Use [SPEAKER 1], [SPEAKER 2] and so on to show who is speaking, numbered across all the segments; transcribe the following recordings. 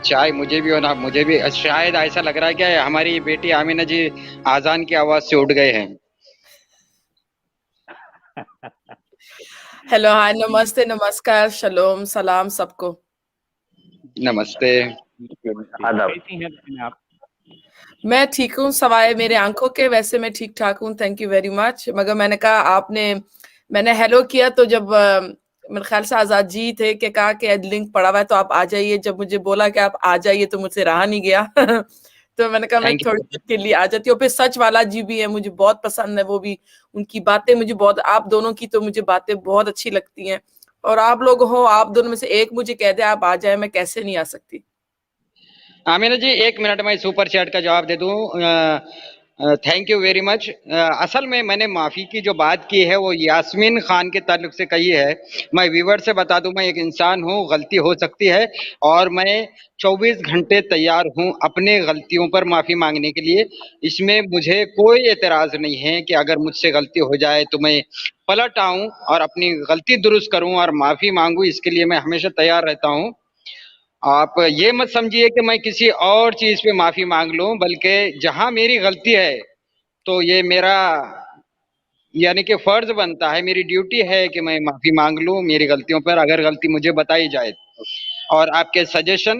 [SPEAKER 1] چائے مجھے بھی ہونا، مجھے بھی شاید ایسا لگ رہا ہے کہ ہماری بیٹی آمینہ جی آزان کی آواز سے اٹھ گئے ہیں.
[SPEAKER 2] ہیلو، ہائے، نمستے، نمسکار، شلوم، سلام سب کو.
[SPEAKER 1] نمستے.
[SPEAKER 3] آداب.
[SPEAKER 4] آپ
[SPEAKER 2] میں ٹھیک ہوں سوائے میرے آنکھوں کے، ویسے میں ٹھیک ٹھاک ہوں، تھینک یو ویری مچ. مگر میں نے کہا میں نے ہیلو کیا تو جب میرے خیال سے آزاد جی تھے کہ کہا کہ لنک پڑا ہوا ہے تو آپ آ جائیے. جب مجھے بولا کہ آپ آ جائیے تو مجھ سے رہا نہیں گیا. تو میں نے کہا میں
[SPEAKER 1] Thank you.
[SPEAKER 2] تھوڑی دیر کے لیے آ جاتی ہوں. پھر سچ والا جی بھی ہے، مجھے بہت پسند ہے، وہ بھی ان کی باتیں مجھے بہت، آپ دونوں کی تو مجھے باتیں بہت اچھی لگتی ہیں. اور آپ لوگ ہو، آپ دونوں میں سے ایک مجھے کہہ دے آپ آ جائیں، میں کیسے نہیں آ سکتی.
[SPEAKER 1] آمینہ جی 1 منٹ میں سپر چیٹ کا جواب دے دوں. تھینک یو ویری مچ. اصل میں نے معافی کی جو بات کی ہے وہ یاسمین خان کے تعلق سے کہی ہے. میں ویور سے بتا دوں، میں ایک انسان ہوں، غلطی ہو سکتی ہے، اور میں 24 گھنٹے تیار ہوں اپنے غلطیوں پر معافی مانگنے کے لیے. اس میں مجھے کوئی اعتراض نہیں ہے کہ اگر مجھ سے غلطی ہو جائے تو میں پلٹ آؤں اور اپنی غلطی درست کروں اور معافی مانگوں. اس کے لیے میں ہمیشہ تیار رہتا ہوں. آپ یہ مت سمجھیے کہ میں کسی اور چیز پہ معافی مانگ لوں، بلکہ جہاں میری غلطی ہے تو یہ میرا یعنی کہ فرض بنتا ہے، میری ڈیوٹی ہے کہ میں معافی مانگ لوں میری غلطیوں پر اگر غلطی مجھے بتائی جائے. اور آپ کے سجیشن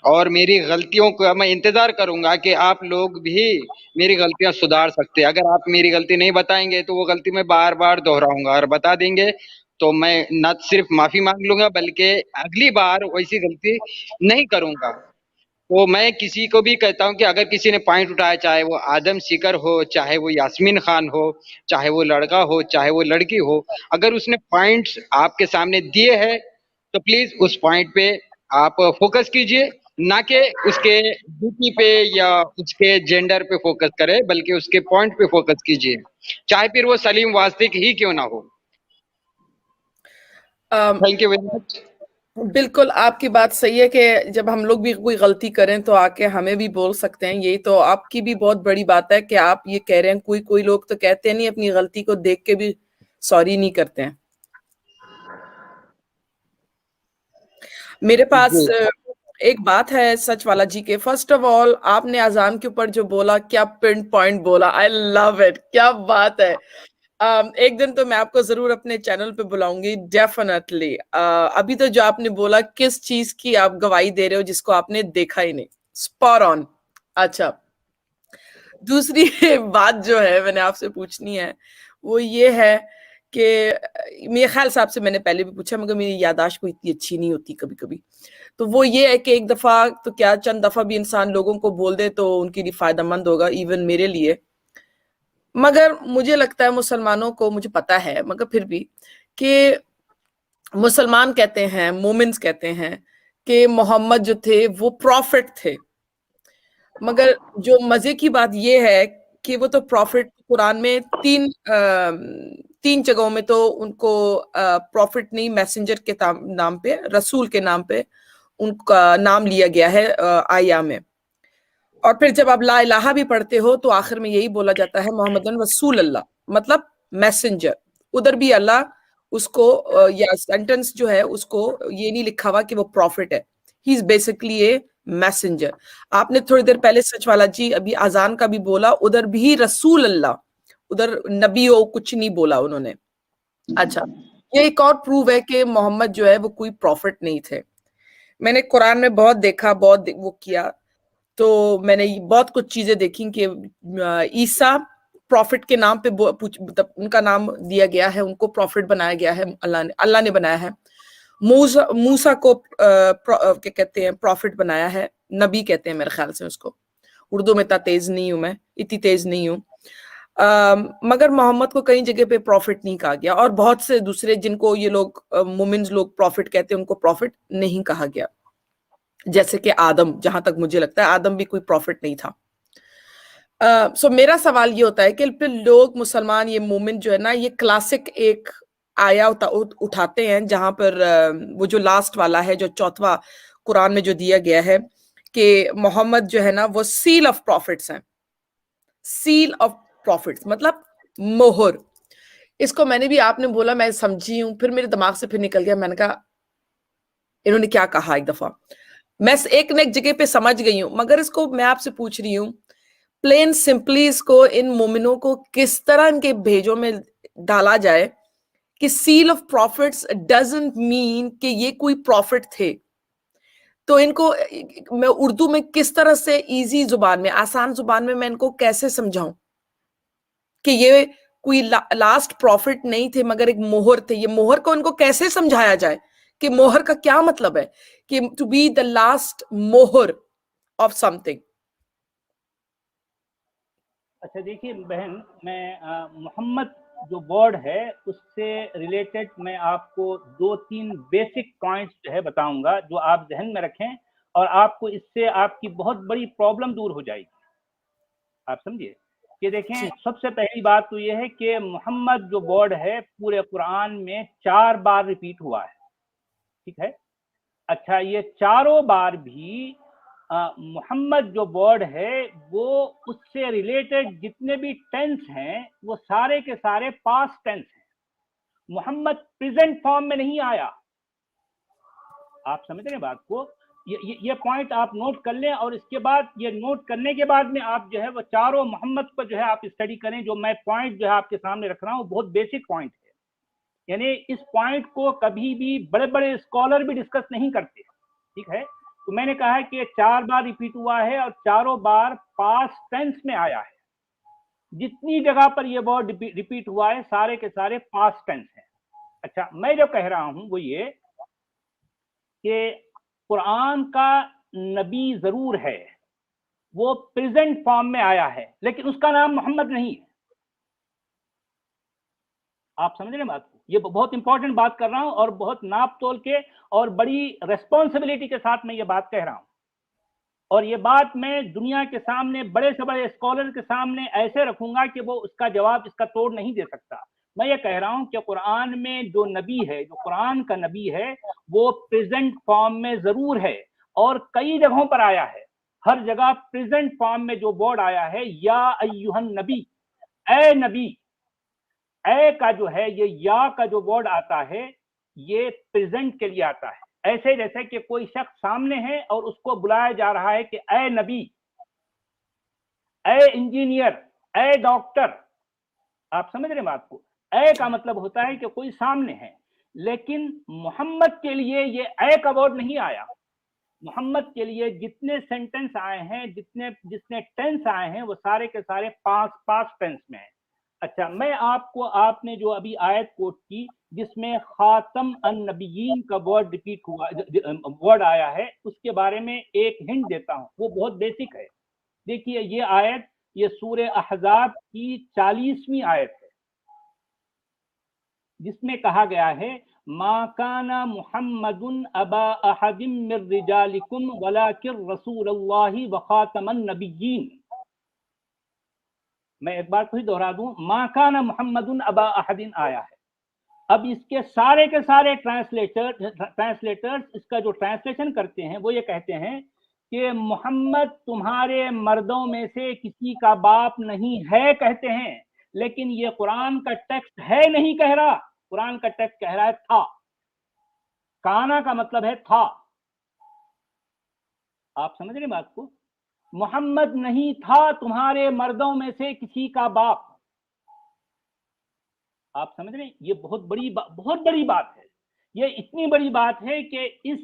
[SPEAKER 1] اور میری غلطیوں کا میں انتظار کروں گا کہ آپ لوگ بھی میری غلطیاں سدھار سکتے ہیں. اگر آپ میری غلطی نہیں بتائیں گے تو وہ غلطی میں بار بار دہراؤں گا، اور بتا دیں گے تو میں نہ صرف معافی مانگ لوں گا بلکہ اگلی بار ویسی غلطی نہیں کروں گا. تو میں کسی کو بھی کہتا ہوں کہ اگر کسی نے پوائنٹ اٹھایا، چاہے وہ آدم سیکر ہو، چاہے وہ یاسمین خان ہو، چاہے وہ لڑکا ہو، چاہے وہ لڑکی ہو، اگر اس نے پوائنٹس آپ کے سامنے دیے ہیں تو پلیز اس پوائنٹ پہ آپ فوکس کیجئے، نہ کہ اس کے ڈیوٹی پہ یا اس کے جینڈر پہ فوکس کرے، بلکہ اس کے پوائنٹ پہ فوکس کیجئے، چاہے پھر وہ سلیم واسطے ہی کیوں نہ ہو. Thank you very much.
[SPEAKER 2] بالکل آپ کی بات صحیح ہے کہ جب ہم لوگ بھی کوئی غلطی کریں تو آ کے ہمیں بھی بول سکتے ہیں. یہی تو آپ کی بھی بہت بڑی بات ہے کہ آپ یہ کہہ رہے ہیں. کوئی لوگ تو کہتے نہیں، اپنی غلطی کو دیکھ کے بھی سوری نہیں کرتے ہیں. میرے پاس ایک بات ہے سچ والا جی کے. فرسٹ آف آل آپ نے اذان کے اوپر جو بولا، کیا پن پوائنٹ بولا، آئی لو اٹ، کیا بات ہے. ایک دن تو میں آپ کو ضرور اپنے چینل پہ بلاؤں گی ڈیفینیٹلی. ابھی تو جو آپ نے بولا کس چیز کی آپ گواہی دے رہے ہو جس کو آپ نے دیکھا ہی نہیں، اسپاٹ آن. اچھا، دوسری بات جو ہے میں نے آپ سے پوچھنی ہے وہ یہ ہے کہ میرے خیال سے آپ سے میں نے پہلے بھی پوچھا مگر میری یادداشت کوئی اتنی اچھی نہیں ہوتی کبھی کبھی. تو وہ یہ ہے کہ ایک دفعہ تو کیا چند دفعہ بھی انسان لوگوں کو بول دے تو ان کے لیے فائدہ مند ہوگا، ایون میرے لیے. مگر مجھے لگتا ہے مسلمانوں کو، مجھے پتا ہے مگر پھر بھی، کہ مسلمان کہتے ہیں، مومنز کہتے ہیں کہ محمد جو تھے وہ پروفٹ تھے. مگر جو مزے کی بات یہ ہے کہ وہ تو پروفٹ قرآن میں تین جگہوں میں تو ان کو پروفٹ نہیں، میسنجر کے نام پہ، رسول کے نام پہ ان کا نام لیا گیا ہے آیا میں. اور پھر جب آپ لا الہ بھی پڑھتے ہو تو آخر میں یہی بولا جاتا ہے محمد رسول اللہ، مطلب میسنجر. ادھر بھی اللہ اس کو یا سینٹنس جو ہے اس کو یہ نہیں لکھا ہوا کہ وہ پروفٹ ہے. ہی از بیسکلی اے میسنجر. آپ نے تھوڑی دیر پہلے سچ والا جی ابھی اذان کا بھی بولا، ادھر بھی رسول اللہ، ادھر نبی ہو کچھ نہیں بولا انہوں نے. اچھا، یہ ایک اور پروو ہے کہ محمد جو ہے وہ کوئی پروفٹ نہیں تھے. میں نے قرآن میں بہت دیکھا، بہت وہ کیا، تو میں نے بہت کچھ چیزیں دیکھی کہ عیسیٰ پروفٹ کے نام پہ ان کا نام دیا گیا ہے، ان کو پروفٹ بنایا گیا ہے، اللہ نے بنایا ہے. موسیٰ کو کیا کہتے ہیں پروفٹ بنایا ہے، نبی کہتے ہیں میرے خیال سے اس کو. اردو میں اتنا تیز نہیں ہوں، میں اتنی تیز نہیں ہوں. مگر محمد کو کئی جگہ پہ پروفٹ نہیں کہا گیا، اور بہت سے دوسرے جن کو یہ لوگ مومنز لوگ پروفٹ کہتے ہیں ان کو پروفٹ نہیں کہا گیا. جیسے کہ آدم، جہاں تک مجھے لگتا ہے آدم بھی کوئی پروفٹ نہیں تھا. سو میرا سوال یہ ہوتا ہے کہ پھر لوگ مسلمان یہ مومن جو ہے نا، یہ کلاسک ایک آیا اٹھاتے ہیں جہاں پر وہ جو لاسٹ والا ہے، جو چوتھا قرآن میں جو دیا گیا ہے کہ محمد جو ہے نا وہ سیل آف پروفٹس ہیں. سیل آف پروفٹس مطلب مہر. اس کو میں نے بھی، آپ نے بولا میں سمجھی ہوں، پھر میرے دماغ سے پھر نکل گیا. میں نے کہا انہوں نے کیا کہا. ایک دفعہ मैं एक न एक जगह पे समझ गई हूँ, मगर इसको मैं आपसे पूछ रही हूँ प्लेन सिंपली इसको इन मोमिनों को किस तरह इनके भेजों में डाला जाए कि seal of profits doesn't mean कि ये कोई प्रॉफिट थे। तो इनको मैं उर्दू में किस तरह से इजी जुबान में, आसान जुबान में मैं इनको कैसे समझाऊं कि ये कोई लास्ट प्रॉफिट नहीं थे मगर एक मोहर थे। ये मोहर को इनको कैसे समझाया जाए कि मोहर का क्या मतलब है, कि टू बी द लास्ट मोहर ऑफ समथिंग।
[SPEAKER 3] अच्छा देखिए बहन, मैं मोहम्मद जो वर्ड है उससे रिलेटेड मैं आपको 2-3 बेसिक पॉइंट्स जो है बताऊंगा, जो आप जहन में रखें और आपको इससे आपकी बहुत बड़ी प्रॉब्लम दूर हो जाएगी। आप समझिए कि देखें, सबसे पहली बात तो ये है कि मोहम्मद जो वर्ड है पूरे कुरान में 4 बार रिपीट हुआ है, ठीक है। अच्छा, ये चारों बार भी मोहम्मद जो वर्ड है वो उससे रिलेटेड जितने भी टेंस हैं वो सारे के सारे पास्ट टेंस हैं। मोहम्मद प्रेजेंट फॉर्म में नहीं आया। आप समझ रहे हैं बात को? ये पॉइंट आप नोट कर लें, और इसके बाद ये नोट करने के बाद में आप जो है वो चारों मोहम्मद को जो है आप स्टडी करें। जो मैं पॉइंट जो है आपके सामने रख रहा हूँ बहुत बेसिक पॉइंट है, यानी इस पॉइंट को कभी भी बड़े बड़े स्कॉलर भी डिस्कस नहीं करते, ठीक है। तो मैंने कहा है कि 4 बार रिपीट हुआ है और चारों बार पास्ट टेंस में आया है। जितनी जगह पर यह वर्ड रिपीट हुआ है सारे के सारे पास्ट टेंस हैं। अच्छा, मैं जो कह रहा हूं वो ये कि कुरान का नबी जरूर है, वो प्रेजेंट फॉर्म में आया है, लेकिन उसका नाम मोहम्मद नहीं है। आप समझ रहे हैं बात को? ये बहुत इंपॉर्टेंट बात कर रहा हूं और बहुत नाप तोल के और बड़ी रेस्पॉन्सिबिलिटी के साथ मैं ये बात कह रहा हूं। और ये बात मैं दुनिया के सामने बड़े से बड़े स्कॉलर के सामने ऐसे रखूंगा कि वो उसका जवाब इसका तोड़ नहीं दे सकता। मैं ये कह रहा हूं कि कुरान में जो नबी है, जो कुरान का नबी है, वो प्रेजेंट फॉर्म में जरूर है और कई जगहों पर आया है। हर जगह प्रेजेंट फॉर्म में जो वर्ड आया है, या अय्युहन नबी, ए नबी, ए का जो है ये या का जो वर्ड आता है ये प्रेजेंट के लिए आता है। ऐसे जैसे कि कोई शख्स सामने है और उसको बुलाया जा रहा है कि ए नबी, ए इंजीनियर, ए डॉक्टर। आप समझ रहे हैं बात को? ए का मतलब होता है कि कोई सामने है, लेकिन मोहम्मद के लिए ये ए का वर्ड नहीं आया। मोहम्मद के लिए जितने सेंटेंस आए हैं, जितने टेंस आए हैं, वो सारे के सारे पास्ट टेंस में है। अच्छा, मैं आपको, आपने जो अभी आयत कोट की जिसमें खातम अन नबीयीन का वर्ड रिपीट हुआ, वर्ड आया है, उसके बारे में एक हिंट देता हूं। वो बहुत बेसिक है। देखिए ये आयत, ये सूरे अहज़ाब की 40वीं आयत है, जिसमें कहा गया है मा काना मुहम्मदुन अबा अहदिम मिर रिजालिकुम वलाकिन रसूलुल्लाहि व खातमन नबिय्यीन। मैं एक बार फिर दोहरा दूं, मा काना मुहम्मदुन अबा अहदिन आया है। अब इसके सारे के सारे ट्रांसलेटर्स इसका जो ट्रांसलेशन करते हैं वो ये कहते हैं कि मोहम्मद तुम्हारे मर्दों में से किसी का बाप नहीं है कहते हैं, लेकिन ये कुरान का टेक्स्ट है नहीं कह रहा। कुरान का टेक्स्ट कह रहा है था। काना का मतलब है था। आप समझ रहे बात को? मोहम्मद नहीं था तुम्हारे मर्दों में से किसी का बाप। आप समझ रहे? ये बहुत बड़ी बात है। ये इतनी बड़ी बात है कि इस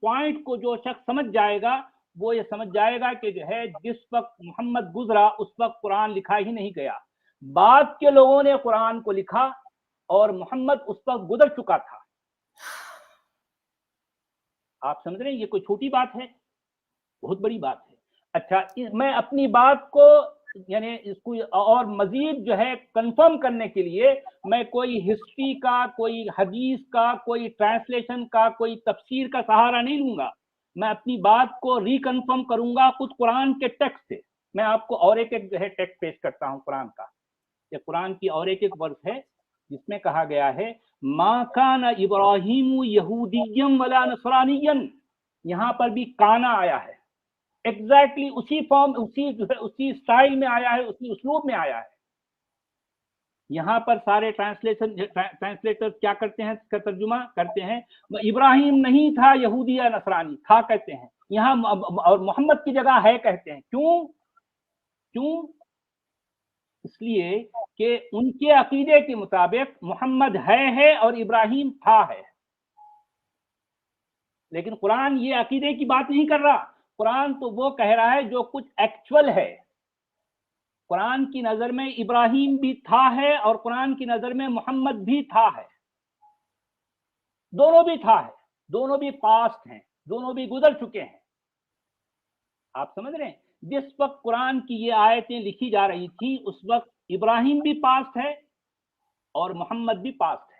[SPEAKER 3] पॉइंट को जो शख्स समझ जाएगा वो ये समझ जाएगा कि जो है जिस वक्त मोहम्मद गुजरा उस वक्त कुरान लिखा ही नहीं गया। बाद के लोगों ने कुरान को लिखा और मोहम्मद उस वक्त गुजर चुका था। आप समझ रहे हैं? ये कोई छोटी बात है, बहुत बड़ी बात है। अच्छा, मैं अपनी बात को यानी इसको और मजीद जो है कंफर्म करने के लिए मैं कोई हिस्ट्री का, कोई हदीस का, कोई ट्रांसलेशन का, कोई तफसीर का सहारा नहीं लूंगा। मैं अपनी बात को रिकन्फर्म करूंगा खुद कुरान के टेक्स्ट से। मैं आपको और एक जो है टेक्स्ट पेश करता हूं कुरान का। ये कुरान की और एक वर्स है जिसमें कहा गया है मा काना इब्राहीम यहूदिय्यम वला नसरानियन। यहां पर भी काना आया है, एग्जैक्टली उसी फॉर्म, उसी स्टाइल में आया है, उसी उसलूब में आया है। यहाँ पर सारे ट्रांसलेटर क्या करते हैं, इसका तर्जुमा करते हैं इब्राहिम नहीं था यहूदी या नसरानी, था कहते हैं यहाँ, और मोहम्मद की जगह है कहते हैं। क्यों? इसलिए कि उनके अकीदे के मुताबिक मोहम्मद है और इब्राहिम था है। लेकिन कुरान ये अकीदे की बात नहीं कर रहा, कुरान तो वो कह रहा है जो कुछ एक्चुअल है। कुरान की नजर में इब्राहिम भी था है और कुरान की नजर में मोहम्मद भी था है, दोनों भी था है, दोनों भी पास्ट हैं, दोनों भी गुजर चुके हैं। आप समझ रहे हैं? जिस वक्त कुरान की ये आयतें लिखी जा रही थी उस वक्त इब्राहिम भी पास्ट है और मोहम्मद भी पास्ट है।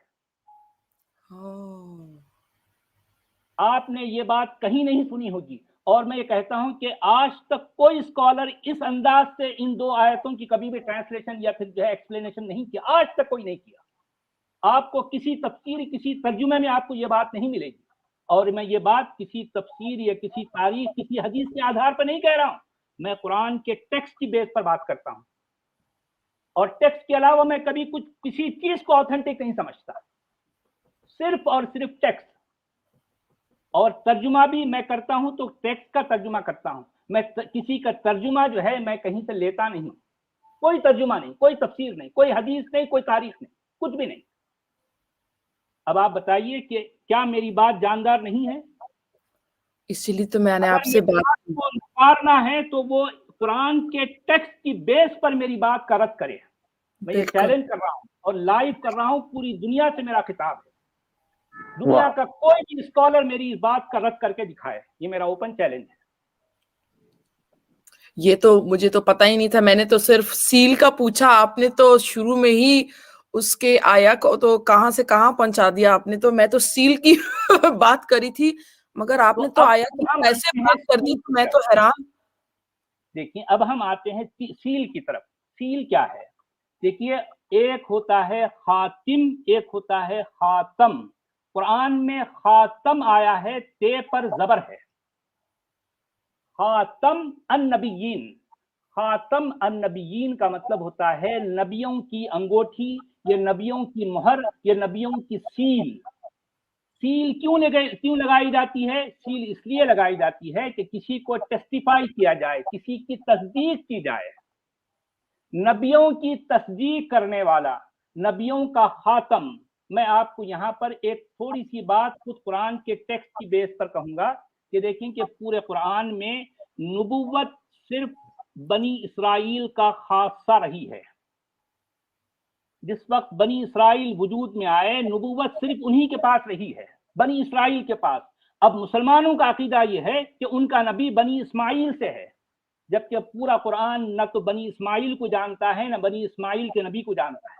[SPEAKER 3] आपने ये बात कहीं नहीं सुनी होगी, और मैं ये कहता हूं कि आज तक कोई स्कॉलर इस अंदाज से इन दो आयतों की कभी भी ट्रांसलेशन या फिर जो है एक्सप्लेनेशन नहीं किया, आज तक कोई नहीं किया। आपको किसी तफसीर, किसी तर्जुमे में आपको ये बात नहीं मिलेगी। और मैं ये बात किसी तफसीर या किसी तारीख, किसी हदीस के आधार पर नहीं कह रहा हूं, मैं कुरान के टेक्स्ट की बेस पर बात करता हूं, और टेक्स्ट के अलावा मैं कभी कुछ किसी चीज को ऑथेंटिक नहीं समझता, सिर्फ और सिर्फ टेक्स्ट। और तर्जुमा भी मैं करता हूं तो टेक्स्ट का तर्जुमा करता हूं, मैं किसी का तर्जुमा जो है मैं कहीं से लेता नहीं, कोई तर्जुमा नहीं, कोई तफसीर नहीं, कोई हदीस नहीं, कोई तारीख नहीं, कुछ भी नहीं। अब आप बताइए कि क्या मेरी बात जानदार नहीं है?
[SPEAKER 2] इसीलिए तो मैंने आपसे बात
[SPEAKER 3] मारना है तो वो कुरान के टेक्स्ट की बेस पर मेरी बात का रद्द करे। मैं ये चैलेंज कर रहा हूं और लाइव कर रहा हूं, पूरी दुनिया से मेरा खिताब है। दुनिया का कोई भी स्कॉलर मेरी इस बात का रद्द करके दिखाए, ये मेरा ओपन चैलेंज है।
[SPEAKER 2] ये तो मुझे तो पता ही नहीं था, मैंने तो सिर्फ सील का पूछा, आपने तो शुरू में ही उसके आया को तो कहां से कहां पहुंचा दिया आपने। तो मैं तो सील की बात करी थी, मगर आपने तो आया की कैसे बात कर दी, तो मैं तो हैरान।
[SPEAKER 3] देखिए अब हम आते हैं सील की तरफ। सील क्या है? देखिए, एक होता है खातिम, एक होता है खातम। कुरान में खातम आया है, ते पर जबर है, खातम अन्नबियीन। खातम अन्नबियीन का मतलब होता है नबियों की अंगूठी, ये नबियों की मोहर, ये नबियों की सील। सील क्यों लगाई जाती है? सील इसलिए लगाई जाती है कि किसी को टेस्टिफाई किया जाए, किसी की तस्दीक की जाए। नबियों की तस्दीक करने वाला, नबियों का खातम। मैं आपको यहाँ पर एक थोड़ी सी बात खुद कुरान के टेक्स्ट की बेस पर कहूंगा कि देखें कि पूरे कुरान में नबुव्वत सिर्फ बनी इसराइल का खासा रही है। जिस वक्त बनी इसराइल वजूद में आए, नबुव्वत सिर्फ उन्हीं के पास रही है, बनी इसराइल के पास। अब मुसलमानों का अकीदा यह है कि उनका नबी बनी इस्माइल से है, जबकि पूरा कुरान न तो बनी इस्माइल को जानता है, न बनी इस्माइल के नबी को जानता है।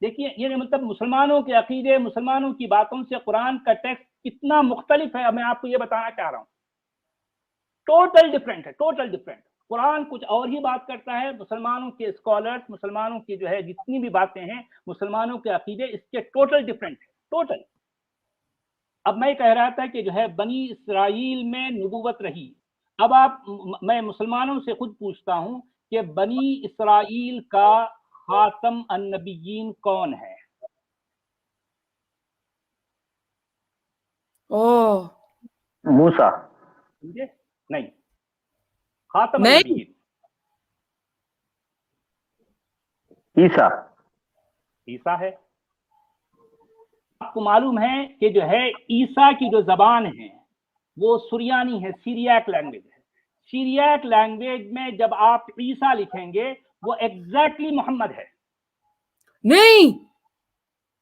[SPEAKER 3] देखिए, ये मतलब मुसलमानों के अकीदे, मुसलमानों की बातों से कुरान का टेक्स्ट कितना मुख्तलिफ है, मैं आपको ये बताना चाह रहा हूँ। टोटल डिफरेंट है, टोटल डिफरेंट। कुरान कुछ और ही बात करता है, मुसलमानों के स्कॉलर्स, मुसलमानों की जो है जितनी भी बातें हैं, मुसलमानों के अकीदे इसके टोटल डिफरेंट है, टोटल। अब मैं कह रहा था कि जो है बनी इसराइल में नबुव्वत रही। अब मैं मुसलमानों से खुद पूछता हूं कि बनी इसराइल का खातम अन्नबियीन कौन है?
[SPEAKER 2] ओह,
[SPEAKER 4] मूसा।
[SPEAKER 3] नहीं, खातम
[SPEAKER 2] नहीं,
[SPEAKER 3] अन्नबियीन
[SPEAKER 4] ईसा।
[SPEAKER 3] ईसा है। आपको मालूम है कि जो है ईसा की जो जबान है वो सुरियानी है, सीरियाक लैंग्वेज है। सीरियाक लैंग्वेज में जब आप ईसा लिखेंगे वो एग्जैक्टली मोहम्मद है।
[SPEAKER 2] नहीं,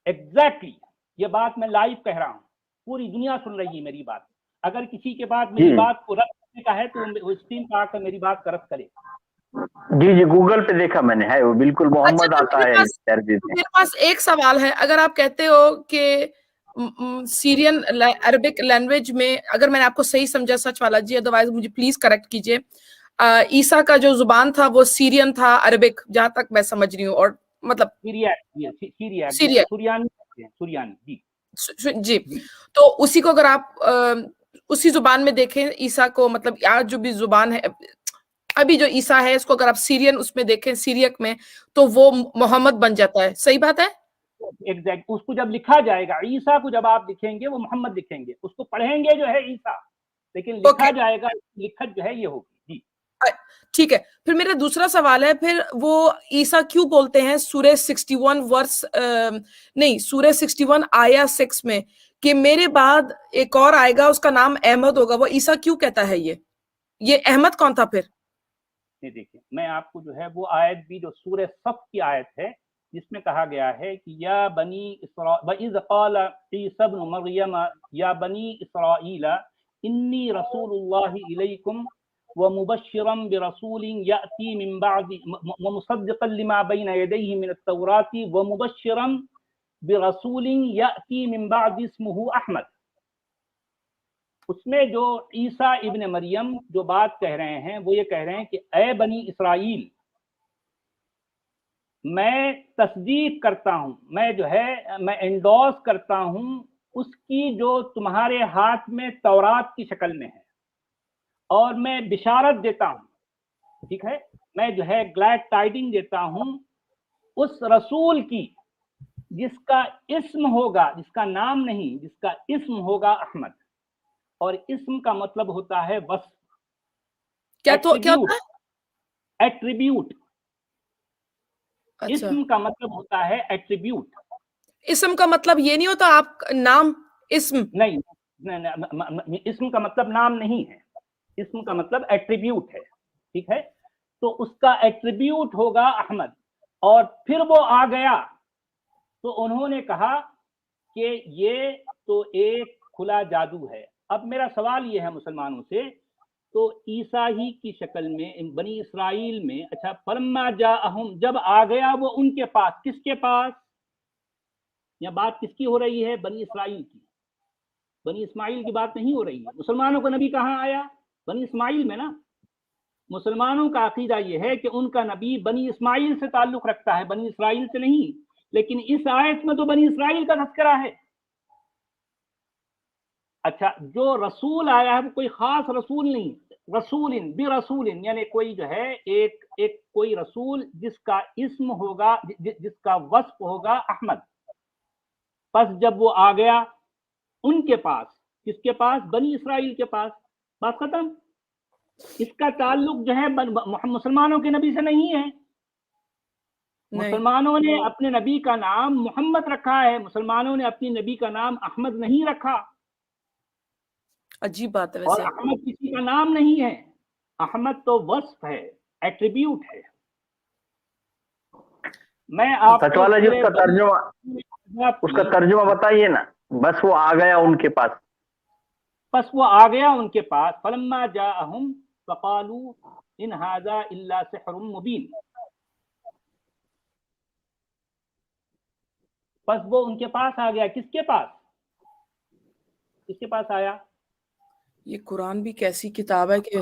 [SPEAKER 3] एग्जैक्टली, ये बात मैं लाइव कह रहा हूं, पूरी दुनिया सुन रही है मेरी बात। अगर किसी के पास मेरी बात को रद्द करने का है तो वो स्क्रीन पर आकर मेरी बात का रद्द करे।
[SPEAKER 4] जी गूगल पे देखा मैंने, है वो बिल्कुल मोहम्मद
[SPEAKER 2] अच्छा,
[SPEAKER 4] आता है।
[SPEAKER 2] मेरे पास एक सवाल है। अगर आप कहते हो कि सीरियन अरबिक लैंग्वेज में, अगर मैंने आपको सही समझा सच वाला जी, अदरवाइज मुझे प्लीज करेक्ट कीजिए, ईसा का जो जुबान था वो सीरियन था, अरबिक, जहां तक मैं समझ रही हूँ, और मतलब
[SPEAKER 3] सुरियानी
[SPEAKER 2] जी। तो उसी को अगर आप उसी जुबान में देखें ईसा को, मतलब आज जो भी जुबान है, ابھی جو عیسیٰ ہے اس کو اگر آپ سیرین اس میں دیکھیں سیریک میں تو وہ محمد بن جاتا ہے. صحیح بات ہے؟
[SPEAKER 3] ایگزیکٹ. اس کو جب لکھا جائے گا عیسیٰ کو جب آپ لکھیں گے وہ محمد لکھیں گے, اس کو پڑھیں گے جو ہے عیسیٰ, لیکن لکھا جائے گا لکھت جو ہے یہ ہوگی. جی
[SPEAKER 2] ٹھیک ہے. پھر میرا دوسرا سوال ہے, پھر وہ عیسیٰ کیوں بولتے ہیں سورہ 61 ورس نہیں سورہ 61 آیا 6 میں کہ میرے بعد ایک اور آئے گا اس کا نام احمد ہوگا, وہ عیسیٰ کیوں کہتا ہے یہ احمد کون تھا پھر؟
[SPEAKER 3] دیکھیں میں آپ کو جو ہے وہ آیت بھی جو سورہ صف کی آیت ہے جس میں کہا گیا ہے کہ یا بنی وَإِذْ قَالَ عِيسَى ابْنُ مَرْيَمَ یا بنی اسرائیل انی رسول اللہ الیکم ومبشرا برسول یأتی من بعد ومصدقا لما بین یدیہ من التوراۃ ومبشرا برسول یأتی من بعد اسمہ احمد. اس میں جو عیسیٰ ابن مریم جو بات کہہ رہے ہیں وہ یہ کہہ رہے ہیں کہ اے بنی اسرائیل, میں تصدیق کرتا ہوں, میں جو ہے میں انڈورس کرتا ہوں اس کی جو تمہارے ہاتھ میں تورات کی شکل میں ہے, اور میں بشارت دیتا ہوں, ٹھیک ہے, میں جو ہے گلیڈ ٹائڈنگ دیتا ہوں اس رسول کی جس کا اسم ہوگا, جس کا نام نہیں, جس کا اسم ہوگا احمد. اور اسم کا مطلب ہوتا ہے وصف.
[SPEAKER 2] کیا ہوتا ہے؟
[SPEAKER 3] ایٹریبیوٹ. اسم کا مطلب ہوتا ہے ایٹریبیوٹ.
[SPEAKER 2] اسم کا مطلب یہ نہیں ہوتا آپ نام, اسم
[SPEAKER 3] نہیں, اسم کا مطلب نام نہیں ہے, اسم کا مطلب ایٹریبیوٹ ہے, ٹھیک ہے. تو اس کا ایٹریبیوٹ ہوگا احمد. اور پھر وہ آ گیا تو انہوں نے کہا کہ یہ تو ایک کھلا جادو ہے. اب میرا سوال یہ ہے مسلمانوں سے, تو عیسیٰ ہی کی شکل میں بنی اسرائیل میں, اچھا فلما جاءہم, جب آ گیا وہ ان کے پاس, کس کے پاس؟ یا بات کس کی ہو رہی ہے؟ بنی اسرائیل کی. بنی اسماعیل کی بات نہیں ہو رہی ہے. مسلمانوں کا نبی کہاں آیا؟ بنی اسماعیل میں نا. مسلمانوں کا عقیدہ یہ ہے کہ ان کا نبی بنی اسماعیل سے تعلق رکھتا ہے, بنی اسرائیل سے نہیں. لیکن اس آیت میں تو بنی اسرائیل کا تذکرہ ہے. اچھا, جو رسول آیا ہے وہ کوئی خاص رسول نہیں, رسول برسول, یعنی کوئی جو ہے ایک کوئی رسول جس کا اسم ہوگا, جس کا وصف ہوگا احمد. پس جب وہ آ گیا ان کے پاس, کس کے پاس؟ بنی اسرائیل کے پاس. بات ختم. اس کا تعلق جو ہے مسلمانوں کے نبی سے نہیں ہے. مسلمانوں نے اپنے نبی کا نام محمد رکھا ہے, مسلمانوں نے اپنی نبی کا نام احمد نہیں رکھا.
[SPEAKER 2] عجیب بات ہے
[SPEAKER 3] اور
[SPEAKER 2] ویسے.
[SPEAKER 3] احمد کسی کا نام نہیں ہے, احمد تو وصف ہے, ایٹریبیوٹ ہے. میں آپ
[SPEAKER 4] سچوالا جی اس کا ترجمہ بتائیے نا. بس وہ آ گیا ان کے پاس.
[SPEAKER 3] بس وہ آ گیا ان کے پاس. فلما جاءہم فقالوا ان ھذا الا سحر مبین. بس وہ ان کے پاس آ گیا. کس کے پاس؟ کس کے پاس آیا؟
[SPEAKER 2] یہ قرآن بھی کیسی کتاب ہے کہ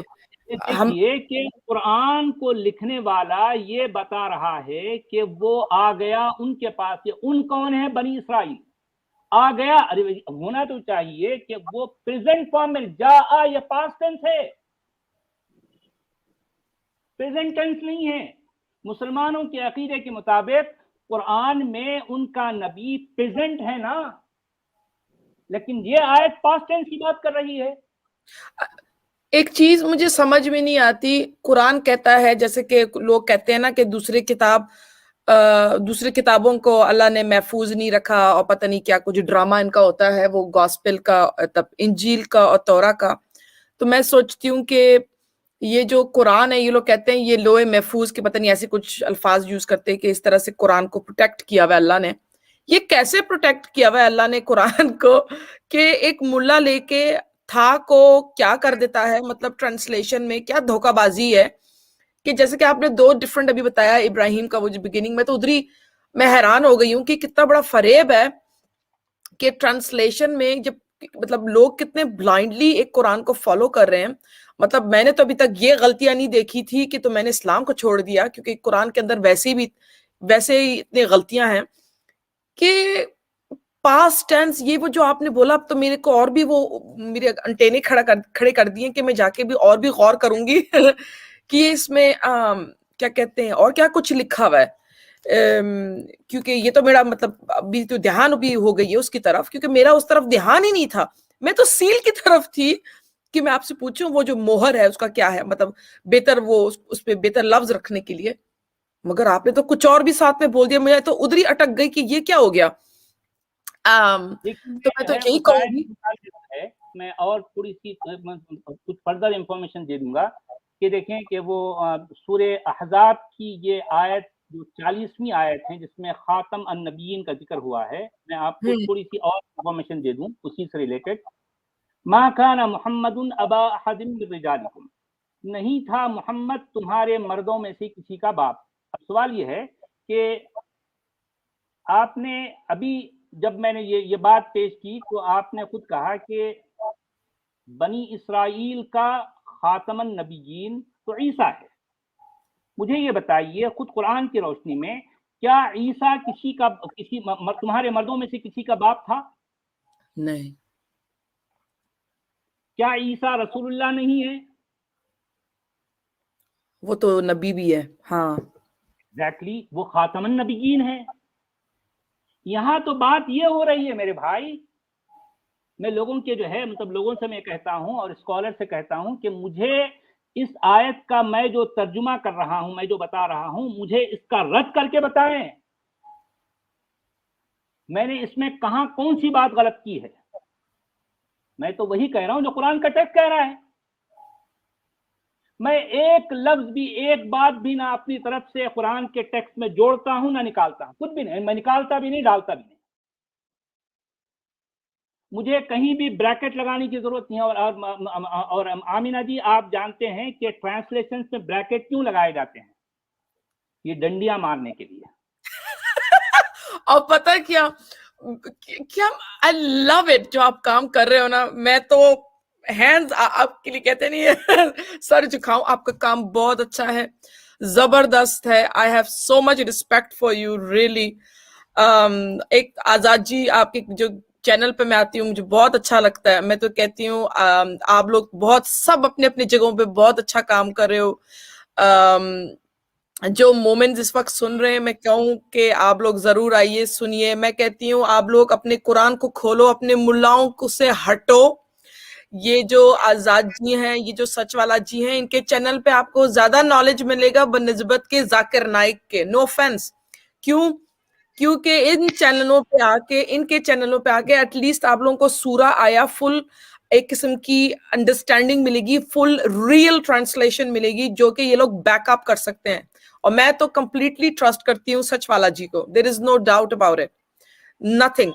[SPEAKER 3] دیکھیے کہ قرآن کو لکھنے والا یہ بتا رہا ہے کہ وہ آ گیا ان کے پاس. یہ ان کون ہے؟ بنی اسرائیل. آ گیا, ارے ہونا تو چاہیے کہ وہ پریزنٹ فارم میں جا, یہ پاسٹ ٹینس ہے, پریزنٹ ٹینس نہیں ہے. مسلمانوں کے عقیدے کے مطابق قرآن میں ان کا نبی پریزنٹ ہے نا, لیکن یہ آیت پاسٹ ٹینس کی بات کر رہی ہے.
[SPEAKER 2] ایک چیز مجھے سمجھ میں نہیں آتی. قرآن کہتا ہے جیسے کہ لوگ کہتے ہیں نا کہ دوسری کتابوں کو اللہ نے محفوظ نہیں رکھا اور پتہ نہیں کیا کچھ ڈرامہ ان کا ہوتا ہے, وہ گاسپل کا, انجیل کا اور تورا کا. تو میں سوچتی ہوں کہ یہ جو قرآن ہے, یہ لوگ کہتے ہیں یہ لوح محفوظ کے پتہ نہیں ایسے کچھ الفاظ یوز کرتے ہیں کہ اس طرح سے قرآن کو پروٹیکٹ کیا ہوا اللہ نے. یہ کیسے پروٹیکٹ کیا ہوا اللہ نے قرآن کو کہ ایک ملا لے کے تھا کو کیا کر دیتا ہے, مطلب ٹرانسلیشن میں کیا دھوکہ بازی ہے. کہ جیسے کہ آپ نے 2 ڈیفرنٹ ابھی بتایا, ابراہیم کا وہ جو بگننگ میں, تو ادھر ہی میں حیران ہو گئی ہوں کہ کتنا بڑا فریب ہے کہ ٹرانسلیشن میں جب مطلب لوگ کتنے بلائنڈلی ایک قرآن کو فالو کر رہے ہیں. مطلب میں نے تو ابھی تک یہ غلطیاں نہیں دیکھی تھی کہ تو میں نے اسلام کو چھوڑ دیا, کیونکہ قرآن کے اندر ویسے ہی اتنی غلطیاں ہیں کہ پاسٹ ٹینس. یہ وہ جو آپ نے بولا, اب تو میرے کو اور بھی وہ میرے انٹینے کھڑے کر دیے کہ میں جا کے بھی اور بھی غور کروں گی کہ یہ اس میں کیا کہتے ہیں اور کیا کچھ لکھا ہوا ہے، کیونکہ یہ تو میرا مطلب ابھی تو دھیان بھی ہو گئی ہے اس کی طرف، کیونکہ میرا اس طرف دھیان ہی نہیں تھا، میں تو سیل کی طرف تھی کہ میں آپ سے پوچھوں وہ جو مہر ہے اس کا کیا ہے، مطلب بہتر وہ اس پہ بہتر لفظ رکھنے کے لیے، مگر آپ نے تو کچھ اور بھی ساتھ میں بول دیا، مجھے تو ادھر ہی اٹک گئی کہ یہ کیا ہو گیا۔ تو میں تو یہی کہوں گی،
[SPEAKER 3] میں اور تھوڑی سی کچھ فردر انفارمیشن دے دوں گا کہ دیکھیں کہ وہ سورہ احزاب کی یہ آیت جو 40ویں آیت ہے جس میں خاتم النبیین کا ذکر ہوا ہے، میں آپ کو تھوڑی سی اور انفارمیشن دے دوں اسی سے ریلیٹڈ۔ ما کان محمد ابا احد من رجالکم، نہیں تھا محمد تمہارے مردوں میں سے کسی کا باپ۔ اب سوال یہ ہے کہ آپ نے ابھی جب میں نے یہ بات پیش کی تو آپ نے خود کہا کہ بنی اسرائیل کا خاتم النبیین تو عیسیٰ ہے۔ مجھے یہ بتائیے خود قرآن کی روشنی میں کیا عیسیٰ کسی تمہارے مردوں میں سے کسی کا باپ تھا؟
[SPEAKER 2] نہیں۔
[SPEAKER 3] کیا عیسیٰ رسول اللہ نہیں ہے؟
[SPEAKER 2] وہ تو نبی بھی ہے، ہاں
[SPEAKER 3] ایگزیکٹلی، وہ خاتم النبیین ہے۔ یہاں تو بات یہ ہو رہی ہے میرے بھائی، میں لوگوں کے جو ہے مطلب لوگوں سے میں کہتا ہوں اور اسکالر سے کہتا ہوں کہ مجھے اس آیت کا میں جو ترجمہ کر رہا ہوں، میں جو بتا رہا ہوں، مجھے اس کا رد کر کے بتائیں، میں نے اس میں کہاں کون سی بات غلط کی ہے؟ میں تو وہی کہہ رہا ہوں جو قرآن کا ٹیکسٹ کہہ رہا ہے۔ میں ایک لفظ بھی، ایک بات بھی نہ اپنی طرف سے قرآن کے ٹیکسٹ میں جوڑتا ہوں نہ نکالتا ہوں، کچھ بھی نہیں، میں نکالتا بھی نہیں، ڈالتا بھی نہیں۔ مجھے کہیں بھی بریکٹ لگانے کی ضرورت نہیں ہے، اور آمینہ جی آپ جانتے ہیں کہ ٹرانسلیشن میں بریکٹ کیوں لگائے جاتے ہیں؟ یہ ڈنڈیاں مارنے کے لیے۔
[SPEAKER 2] اور پتہ کیا I love it جو آپ کام کر رہے ہو نا، میں تو ہینڈز آپ کے لیے کہتے نہیں ہے سر جھکاؤں، آپ کا کام بہت اچھا ہے، زبردست ہے۔ I have so much respect for you really۔ ایک آزاد جی آپ کے جو چینل پہ میں آتی ہوں مجھے بہت اچھا لگتا ہے، میں تو کہتی ہوں آپ لوگ بہت سب اپنے اپنے جگہوں پہ بہت اچھا کام کر رہے ہو۔ جو مومنٹس اس وقت سن رہے ہیں میں کہوں کہ آپ لوگ ضرور آئیے سنیے، میں کہتی ہوں آپ لوگ اپنے قرآن کو کھولو، اپنے ملاؤں کو سے ہٹو۔ یہ جو آزاد جی ہیں، یہ جو سچ والا جی ہیں، ان کے چینل پہ آپ کو زیادہ نالج ملے گا بنسبت کے ذاکر نائک کے، نو آفینس۔ کیونکہ ان کے چینلوں پہ آ کے ایٹ لیسٹ آپ لوگوں کو سورہ آیا فل ایک قسم کی انڈرسٹینڈنگ ملے گی، فل ریئل ٹرانسلیشن ملے گی جو کہ یہ لوگ بیک اپ کر سکتے ہیں، اور میں تو کمپلیٹلی ٹرسٹ کرتی ہوں سچ والا جی کو، there is no doubt about it, nothing.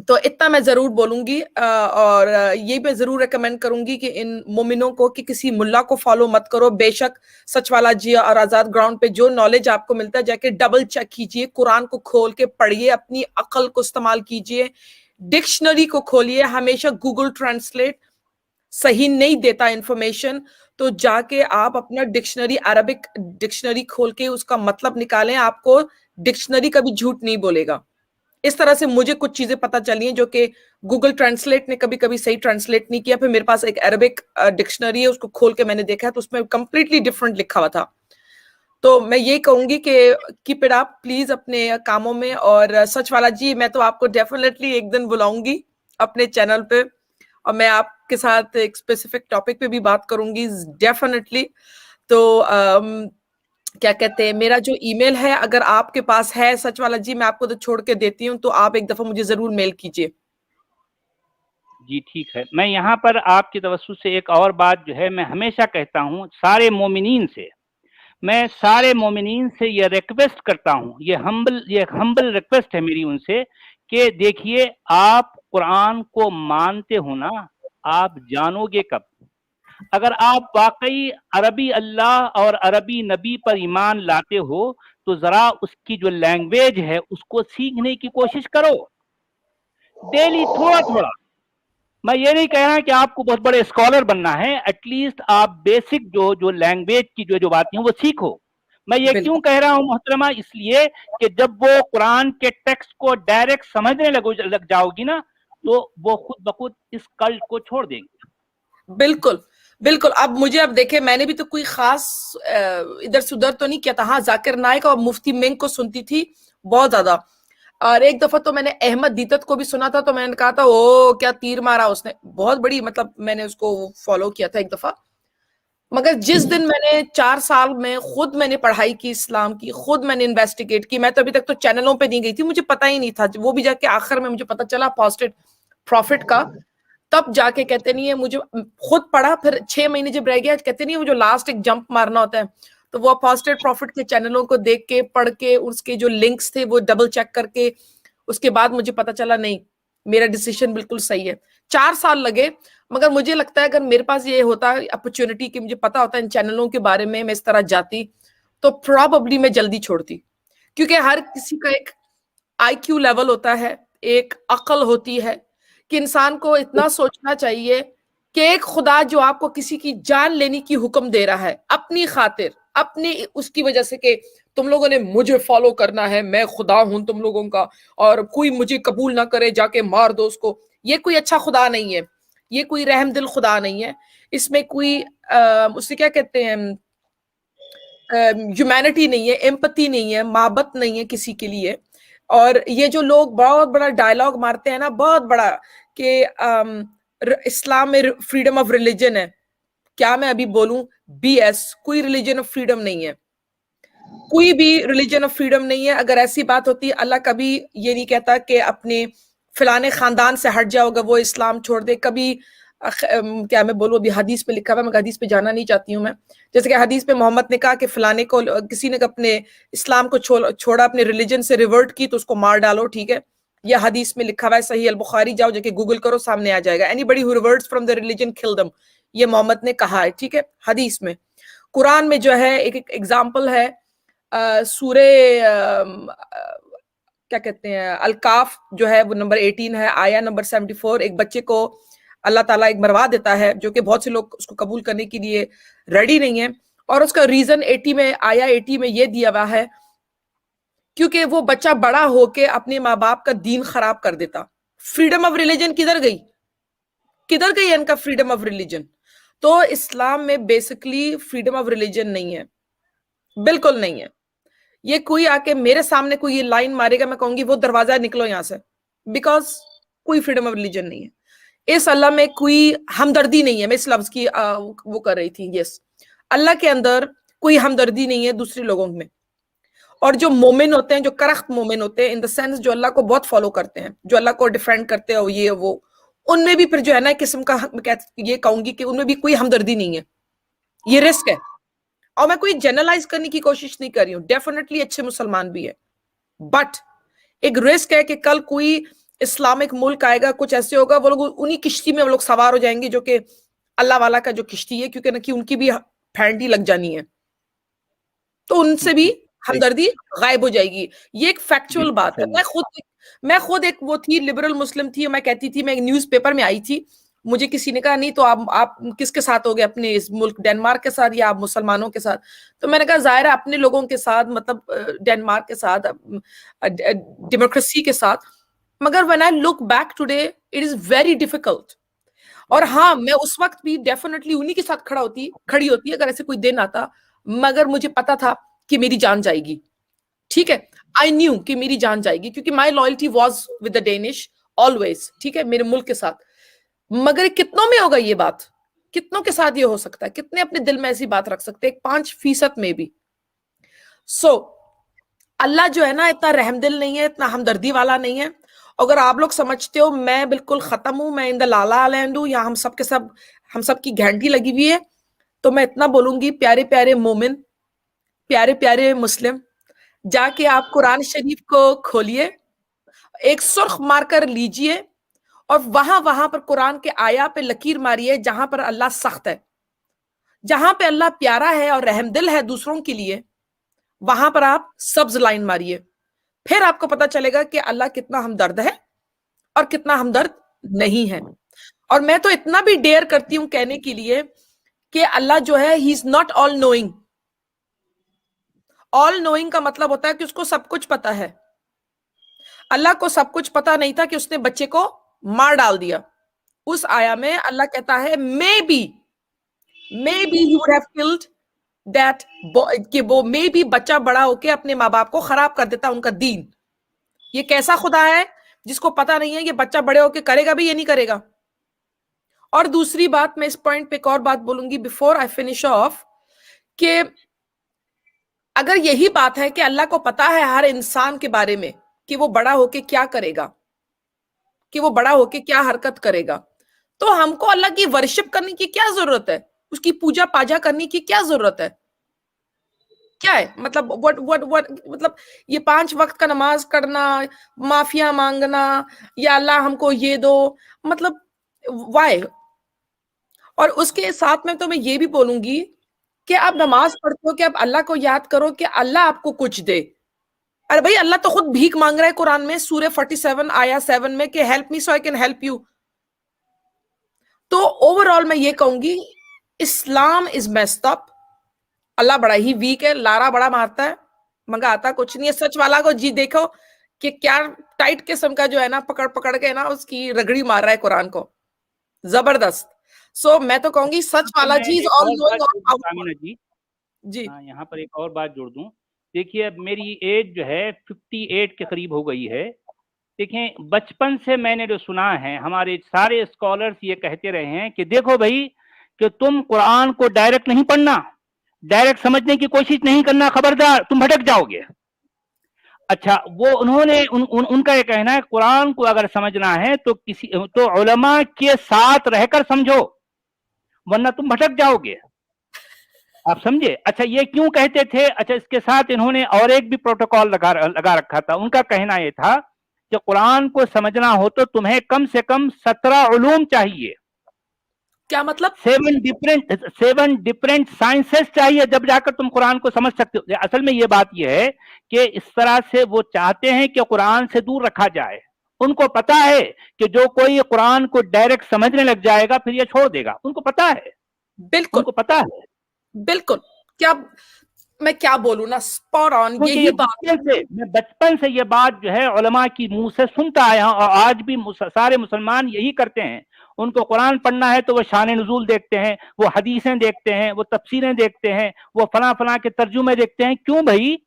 [SPEAKER 2] تو اتنا میں ضرور بولوں گی، اور یہ میں ضرور ریکمینڈ کروں گی کہ ان مومنوں کو کہ کسی ملا کو فالو مت کرو، بے شک سچ والا جی اور آزاد گراؤنڈ پہ جو نالج آپ کو ملتا ہے جا کے ڈبل چیک کیجئے، قرآن کو کھول کے پڑھیے، اپنی عقل کو استعمال کیجئے، ڈکشنری کو کھولیے، ہمیشہ گوگل ٹرانسلیٹ صحیح نہیں دیتا انفارمیشن، تو جا کے آپ اپنا ڈکشنری، عربک ڈکشنری کھول کے اس کا مطلب نکالیں، آپ کو ڈکشنری کبھی جھوٹ نہیں بولے گا۔ اس طرح سے مجھے کچھ چیزیں پتہ چلی ہیں جو کہ گوگل ٹرانسلیٹ نے کبھی کبھی صحیح ٹرانسلیٹ نہیں کیا، پھر میرے پاس ایک عربک ڈکشنری ہے، اس کو کھول کے میں نے دیکھا تو اس میں کمپلیٹلی ڈفرنٹ لکھا ہوا تھا۔ تو میں یہ کہوں گی کہ کیپ اٹ اپ پلیز اپنے کاموں میں، اور سچ والا جی میں تو آپ کو ڈیفینیٹلی ایک دن بلاؤں گی اپنے چینل پہ، اور میں آپ کے ساتھ ایک اسپیسیفک ٹاپک پہ بھی بات کروں گی ڈیفینیٹلی۔ تو کیا کہتے ہیں، میرا جو ای میل ہے اگر آپ کے پاس ہے سچ والا جی، میں آپ کو تو چھوڑ کے دیتی ہوں، تو آپ ایک دفعہ مجھے ضرور میل کیجئے۔
[SPEAKER 3] جی ٹھیک ہے، میں یہاں پر آپ کی توسط سے ایک اور بات جو ہے میں ہمیشہ کہتا ہوں سارے مومنین سے، میں سارے مومنین سے یہ ریکویسٹ کرتا ہوں، یہ ہمبل ریکویسٹ ہے میری ان سے کہ دیکھیے آپ قرآن کو مانتے ہو نا، آپ جانو گے کب؟ اگر آپ واقعی عربی اللہ اور عربی نبی پر ایمان لاتے ہو تو ذرا اس کی جو لینگویج ہے اس کو سیکھنے کی کوشش کرو، ڈیلی تھوڑا تھوڑا۔ میں یہ نہیں کہہ رہا کہ آپ کو بہت بڑے اسکالر بننا ہے، ایٹ لیسٹ آپ بیسک جو لینگویج کی جو باتیں ہیں وہ سیکھو۔ میں یہ کیوں کہہ رہا ہوں محترمہ، اس لیے کہ جب وہ قرآن کے ٹیکسٹ کو ڈائریکٹ سمجھنے لگ جاؤ گی نا تو وہ خود بخود اس کلٹ کو چھوڑ دیں گے۔
[SPEAKER 2] بالکل بالکل. اب مجھے اب دیکھیں میں نے بھی تو کوئی خاص ادھر سے ادھر تو نہیں کیا تھا. ہاں ذاکر نائک اور مفتی منگ کو سنتی تھی بہت زیادہ, اور ایک دفعہ تو میں نے احمد دیدت کو بھی سنا تھا, تو میں نے کہا تھا او کیا تیر مارا اس نے, بہت بڑی مطلب میں نے اس کو فالو کیا تھا ایک دفعہ. مگر جس دن میں نے 4 سال میں خود میں نے پڑھائی کی اسلام کی, خود میں نے انویسٹیگیٹ کی, میں تو ابھی تک تو چینلوں پہ نہیں گئی تھی, مجھے پتہ ہی نہیں تھا, وہ بھی جا کے آخر میں مجھے پتہ چلا اپوسٹیٹ پروفٹ کا, تب جا کے کہتے نہیں ہے, مجھے خود پڑھا, پھر 6 مہینے جب رہ گیا کہتے نہیں ہے وہ جو لاسٹ ایک جمپ مارنا ہوتا ہے, تو وہ اپوسٹیٹ پروفٹ کے چینلوں کو دیکھ کے پڑھ کے اس کے جو لنکس تھے وہ ڈبل چیک کر کے اس کے بعد مجھے پتا چلا نہیں میرا ڈیسیشن بالکل صحیح ہے. 4 سال لگے, مگر مجھے لگتا ہے اگر میرے پاس یہ ہوتا اپرچونٹی کہ مجھے پتا ہوتا ان چینلوں کے بارے میں اس طرح جاتی, تو پروبیبلی میں جلدی چھوڑتی, کیونکہ ہر کسی کا ایک آئی کیو لیول ہوتا ہے, ایک عقل ہوتی ہے کہ انسان کو اتنا سوچنا چاہیے کہ ایک خدا جو آپ کو کسی کی جان لینے کی حکم دے رہا ہے اپنی خاطر, اپنی اس کی وجہ سے کہ تم لوگوں نے مجھے فالو کرنا ہے, میں خدا ہوں تم لوگوں کا, اور کوئی مجھے قبول نہ کرے جا کے مار دو اس کو, یہ کوئی اچھا خدا نہیں ہے, یہ کوئی رحم دل خدا نہیں ہے, اس میں کوئی اسے کیا کہتے ہیں ہیومینٹی نہیں ہے, ایمپتھی نہیں ہے, محبت نہیں ہے کسی کے لیے. اور یہ جو لوگ بہت بڑا ڈائلاگ مارتے ہیں نا, بہت بڑا, کہ اسلام میں فریڈم آف ریلیجن ہے, کیا میں ابھی بولوں بی ایس, کوئی ریلیجن آف فریڈم نہیں ہے, کوئی بھی ریلیجن آف فریڈم نہیں ہے. اگر ایسی بات ہوتی, اللہ کبھی یہ نہیں کہتا کہ اپنے فلانے خاندان سے ہٹ جاؤ اگر وہ اسلام چھوڑ دے. کبھی کیا میں بولوں, ابھی حدیث پہ لکھا ہوا ہے, میں حدیث پہ جانا نہیں چاہتی ہوں میں, جیسے کہ حدیث پہ محمد نے کہا کہ فلانے کو کسی نے اپنے اسلام کو چھوڑا, اپنے ریلیجن سے ریورٹ کی, تو اس کو مار ڈالو. ٹھیک ہے, یہ حدیث میں لکھا ہوا ہے, صحیح البخاری جاؤ جا کے گوگل کرو, سامنے آ جائے گا. Anybody who reverts from the religion kill them, یہ محمد نے کہا ہے. ٹھیک ہے, حدیث میں. قرآن میں جو ہے ایک ایگزامپل ہے, سورہ کیا کہتے ہیں الکاف جو ہے وہ نمبر 18 ہے, آیا نمبر 74. ایک بچے کو اللہ تعالیٰ ایک مروا دیتا ہے, جو کہ بہت سے لوگ اس کو قبول کرنے کے لیے ریڈی نہیں ہیں, اور اس کا ریزن 80 میں, آیا 80 میں یہ دیا ہوا ہے کیونکہ وہ بچہ بڑا ہو کے اپنے ماں باپ کا دین خراب کر دیتا. فریڈم آف ریلیجن کدھر گئی, کدھر گئی ان کا فریڈم آف ریلیجن؟ تو اسلام میں بیسکلی فریڈم آف ریلیجن نہیں ہے, بالکل نہیں ہے. یہ کوئی آ کے میرے سامنے کوئی یہ لائن مارے گا, میں کہوں گی وہ دروازہ نکلو یہاں سے, بیکاز کوئی فریڈم آف ریلیجن نہیں ہے. اس اللہ میں کوئی ہمدردی نہیں ہے. میں اس لفظ کی وہ کر رہی تھی, یس, اللہ کے اندر کوئی ہمدردی نہیں ہے دوسرے لوگوں میں. اور جو مومن ہوتے ہیں, جو کرخت مومن ہوتے ہیں, ان دا سینس جو اللہ کو بہت فالو کرتے ہیں, جو اللہ کو ڈیفینڈ کرتے ہیں, یہ وہ, ان میں بھی پھر جو ہے نا قسم کا, یہ کہوں گی کہ ان میں بھی کوئی ہمدردی نہیں ہے. یہ رسک ہے, اور میں کوئی جنرلائز کرنے کی کوشش نہیں کر رہی ہوں, ڈیفینیٹلی اچھے مسلمان بھی ہے, بٹ ایک رسک ہے کہ کل کوئی اسلامک ملک آئے گا, کچھ ایسے ہوگا, وہ لوگ انہی کشتی میں وہ لوگ سوار ہو جائیں گے جو کہ اللہ والا کا جو کشتی ہے, کیونکہ نہ کہ ان کی بھی پھینڈی لگ جانی ہے, تو ان سے بھی ہمدردی غائب ہو جائے گی. یہ ایک فیکچوئل بات ہے. میں خود ایک وہ تھی, لبرل مسلم تھی, میں کہتی تھی, میں ایک نیوز پیپر میں آئی تھی, مجھے کسی نے کہا نہیں تو آپ کس کے ساتھ ہو گئے, اپنے اس ملک ڈینمارک کے ساتھ یا آپ مسلمانوں کے ساتھ؟ تو میں نے کہا ظاہر ہے اپنے لوگوں کے ساتھ, مطلب ڈینمارک کے ساتھ, ڈیموکریسی کے ساتھ. مگر when I look back today it is very difficult. اور ہاں میں اس وقت بھی ڈیفینیٹلی انہی کے ساتھ کھڑی ہوتی اگر ایسے کوئی دن آتا, مگر مجھے پتا تھا کہ میری جان جائے گی. ٹھیک ہے, I knew کہ میری جان جائے گی, کیونکہ my loyalty was with the Danish always. ٹھیک ہے, میرے ملک کے ساتھ. مگر کتنوں میں ہوگا یہ بات, کتنوں کے ساتھ یہ ہو سکتا ہے, کتنے اپنے دل میں ایسی بات رکھ سکتے ہیں, 5% میں بھی. سو اللہ جو ہے نا اتنا رحم دل نہیں ہے, اتنا ہمدردی والا نہیں ہے. اگر آپ لوگ سمجھتے ہو میں بالکل ختم ہوں, میں ان دا لالا لینڈ ہوں, یا ہم سب کے سب, ہم سب کی گھنٹی لگی ہوئی ہے, تو میں اتنا بولوں گی, پیارے پیارے مومن, پیارے پیارے مسلم, جا کے آپ قرآن شریف کو کھولیے, ایک سرخ مار کر لیجئے, اور وہاں پر قرآن کے آیا پہ لکیر ماریے جہاں پر اللہ سخت ہے, جہاں پہ اللہ پیارا ہے اور رحم دل ہے دوسروں کے لیے, وہاں پر آپ سبز لائن ماریے. پھر آپ کو پتا چلے گا کہ اللہ کتنا ہمدرد ہے اور کتنا ہمدرد نہیں ہے. اور میں تو اتنا بھی ڈیئر کرتی ہوں کہنے کے لیے کہ اللہ جو ہے ہی is not all knowing. All knowing کا مطلب ہوتا ہے کہ اس کو سب کچھ پتا ہے. اللہ کو سب کچھ پتا نہیں تھا کہ اس نے بچے کو مار ڈال دیا. اس آیا میں اللہ کہتا ہے maybe Maybe he would have killed that boy, कि वो मे भी बच्चा बड़ा होके अपने माँ बाप को खराब कर देता उनका दीन. ये कैसा खुदा है जिसको पता नहीं है ये बच्चा बड़े होके करेगा भी ये नहीं करेगा. और दूसरी बात, मैं इस पॉइंट पे एक और बात बोलूंगी बिफोर आई फिनिश ऑफ, कि अगर यही बात है कि अल्लाह को पता है हर इंसान के बारे में कि वो बड़ा होके क्या करेगा, कि वो बड़ा होके क्या हरकत करेगा, तो हमको अल्लाह की वर्शिप करने की क्या जरूरत है, उसकी पूजा पाजा करने की क्या जरूरत है? क्या है मतलब what मतलब ये 5 वक्त का नमाज करना, माफिया मांगना, या अल्लाह हमको ये दो, मतलब वाई? और उसके साथ में तो मैं ये भी बोलूंगी कि आप नमाज पढ़ते हो कि आप अल्लाह को याद करो कि अल्लाह आपको कुछ दे. अरे भाई अल्लाह तो खुद भीख मांग रहा है कुरान में, सूरह 47 आया 7 में, कि help me so I can help you. तो ओवरऑल मैं ये कहूंगी इस्लाम इज मेस्ड अप. अल्लाह बड़ा ही वीक है, लारा बड़ा मारता है, मगर आता कुछ नहीं है. सच वाला को जी देखो कि क्या टाइट किस्म का जो है ना, पकड़ पकड़ के ना उसकी रगड़ी मार रहा है कुरान को, जबरदस्त. सो मैं तो कहूंगी सच वाला जी इज ऑल
[SPEAKER 3] जी.
[SPEAKER 2] जी
[SPEAKER 3] हाँ, यहाँ पर एक और बात जोड़ दूं. देखिए अब मेरी एज जो है 58 के करीब हो गई है. देखिए बचपन से मैंने जो सुना है, हमारे सारे स्कॉलर्स ये कहते रहे हैं कि देखो भाई कि तुम कुरान को डायरेक्ट नहीं पढ़ना, डायरेक्ट समझने की कोशिश नहीं करना, खबरदार तुम भटक जाओगे. अच्छा, वो उन्होंने उनका ये कहना है कुरान को अगर समझना है तो उलमा के साथ रहकर समझो, वरना तुम भटक जाओगे. आप समझे? अच्छा, ये क्यों कहते थे? अच्छा, इसके साथ इन्होंने और एक भी प्रोटोकॉल लगा रखा था. उनका कहना ये था कि कुरान को समझना हो तो तुम्हें कम से कम 17 उलूम चाहिए.
[SPEAKER 2] क्या मतलब?
[SPEAKER 3] 7 डिफरेंट साइंसेस चाहिए, जब जाकर तुम कुरान को समझ सकते हो. असल में ये बात ये है कि इस तरह से वो चाहते हैं कि कुरान से दूर रखा जाए. उनको पता है कि जो कोई कुरान को डायरेक्ट समझने लग जाएगा फिर ये छोड़ देगा. उनको पता है,
[SPEAKER 2] बिल्कुल
[SPEAKER 3] उनको पता है,
[SPEAKER 2] बिल्कुल. क्या मैं क्या बोलूं ना, स्पॉट ऑन. यही बात
[SPEAKER 3] मैं बचपन से ये बात जो है उलमा की मुंह से सुनता आया हूं, और आज भी सारे मुसलमान यही करते हैं. उनको कुरान पढ़ना है तो वो शान नुज़ूल देखते हैं, वो हदीसें देखते हैं, वो तफसीरें देखते हैं, वो फला फला के तर्जुमे देखते हैं. क्यों भाई?